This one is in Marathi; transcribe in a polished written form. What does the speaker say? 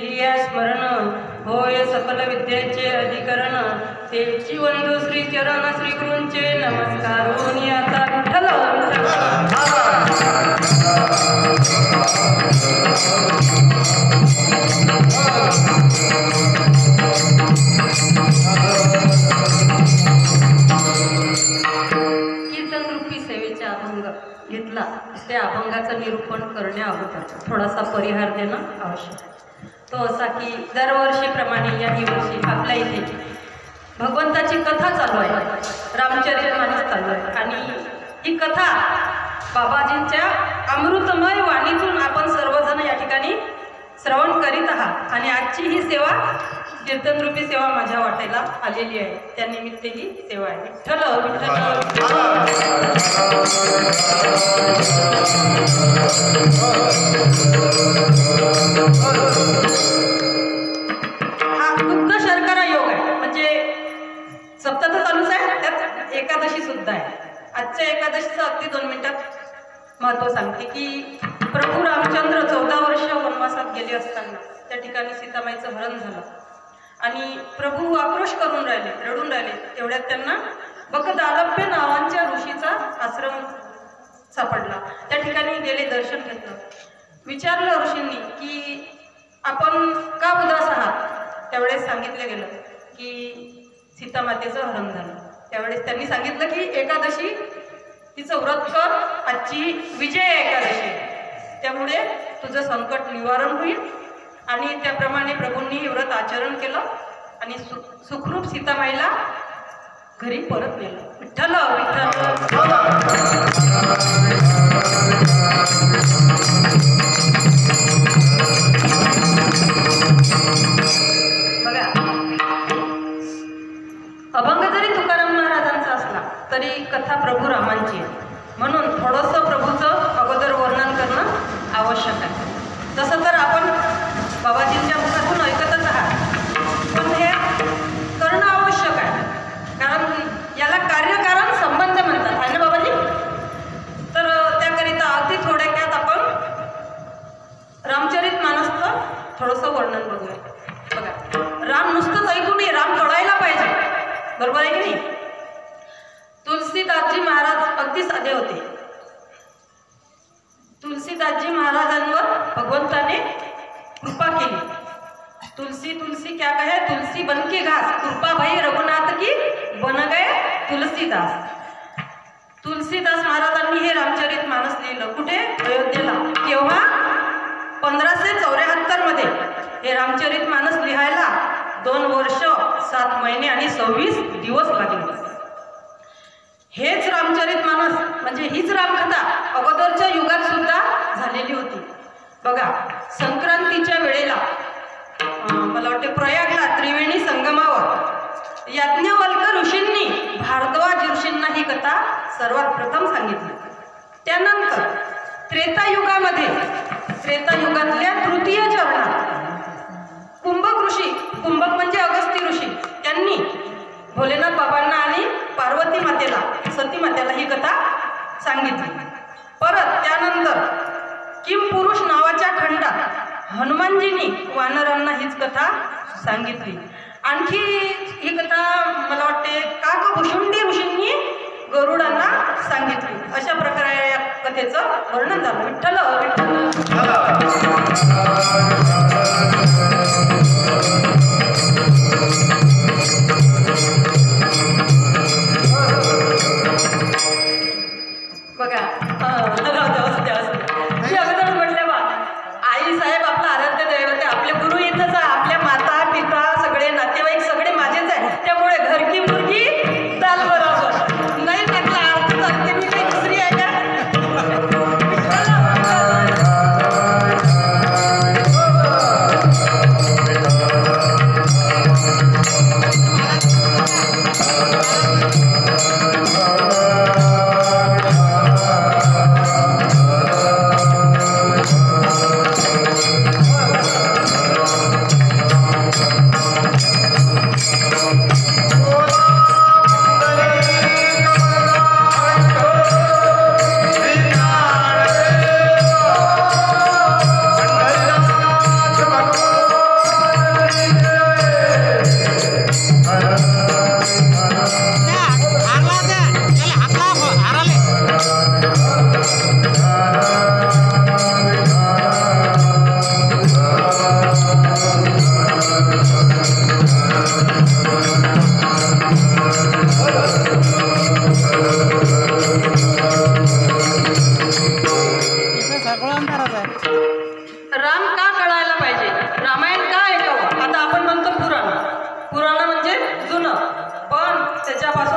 इंद्रिया स्मरण होय सकल विद्येचे अधिकरण तेची वंदू श्री चरण श्री गुरूंचे नमस्कारोनी आता विठ्ठल कीर्तनरूपी सेवेचा अभंग घेतला त्या अभंगाचं निरूपण करण्या अगोदर थोडासा परिहार देणं आवश्यक आहे। तो असा की दरवर्षीप्रमाणे याही वर्षी आपल्या इथे भगवंताची कथा चालू आहे, रामचरितमानस चालू आहे आणि ही कथा बाबाजींच्या अमृतमय वाणीतून आपण सर्वजण या ठिकाणी श्रवण करीत आहात आणि आजची ही सेवा कीर्तनरूपी सेवा माझ्या वाटेला आलेली आहे, त्यानिमित्त ही सेवा आहे। विठ्ठल हा दुग्ध शर्करा योग आहे, म्हणजे सप्ताह चालूच आहे, त्यात एकादशी सुद्धा आहे। आजच्या एकादशीचं अगदी 2 मिनिटात महत्त्व सांगते की प्रभू रामचंद्र 14 वर्ष वनवासात गेले असताना त्या ठिकाणी सीतामाईचं हरण झालं आणि प्रभू आक्रोश करून राहिले, रडून राहिले। तेवढ्यात त्यांना बकदालभ्य नावांच्या ऋषीचा आश्रम सापडला, त्या ठिकाणी गेले, दर्शन घेतलं, विचारलं ऋषींनी की आपण का उदास आहात। त्यावेळेस सांगितलं गेलं की सीतामातेचं हरण झालं। त्यावेळेस त्यांनी सांगितलं की एकादशी तिचं व्रत कर, आजची विजय एकादशी, त्यामुळे तुझं संकट निवारण होईल आणि त्याप्रमाणे प्रभूंनी व्रत आचरण केलं आणि सुखरूप सीतामाईला घरी परत नेलं। विठ्ठल बघा, अभंग जरी तुकाराम महाराजांचा असला तरी कथा प्रभू रामांची आहे, म्हणून थोडंसं प्रभूचं अगोदर वर्णन करणं आवश्यक आहे। तसं तर आपण बाबाजींच्या मुखातून ऐकतच आहात, पण हे करणं आवश्यक आहे, कारण याला कार्यकारण संबंध म्हणतात आहे ना बाबाजी। तर त्याकरिता अगदी थोड्यात आपण रामचरितमानसचं थोडंसं वर्णन बघूया। बघा, राम नुसतंच ऐकू नये, राम कळायला पाहिजे, बरोबर आहे की नाही। तुलसीदासजी महाराज अगदी साधे होते। तुलसीदासजी महाराजांवर भगवंताने कृपा केली। तुलसी तुलसी क्या कहे, तुलसी बन के घास, कृपा भाई रघुनाथ की बन गए तुलसीदास। तुलसीदास महाराजांनी हे रामचरितमानस लिहिलं कुठे, अयोध्येला। केव्हा, 1574 मध्ये हे रामचरितमानस लिहायला 2 वर्ष 7 महिने आणि 26 दिवस लागले। हेच रामचरितमानस म्हणजे हीच रामकथा अगोदरच्या युगात सुद्धा झालेली होती। बघा, संक्रांतीच्या वेळेला मला वाटते प्रयागला त्रिवेणी संगमावर याज्ञवल्क ऋषींनी भारद्वाज ऋषींना ही कथा सर्वात प्रथम सांगितली। त्यानंतर त्रेतायुगातल्या तृतीय चरणात कुंभक ऋषी, कुंभक म्हणजे अगस्ती ऋषी, त्यांनी भोलेनाथ बाबांना आणि पार्वती मातेला, सती मातेला ही कथा सांगितली। परत त्यानंतर किम पुरुष नावाच्या खंडात हनुमानजींनी वानरांना हीच कथा सांगितली। आणखी ही कथा मला वाटते काकभुषुंडी ऋषींनी गरुडांना सांगितली। अशा प्रकारे या कथेचं वर्णन झालं। विठ्ठल बघा, अगोदर म्हटलं बा, आई साहेब आपलं आराध्य दैवत आहे, आपले गुरु इथंच आहे, आपल्या माता पिता सगळे नातेवाईक सगळे माझेच आहे, त्यामुळे घर की मुलगी दाल बरोबर नाही टाकला अर्थ चालते, मी काही दुसरी आहे का। जुनं पण त्याच्यापासून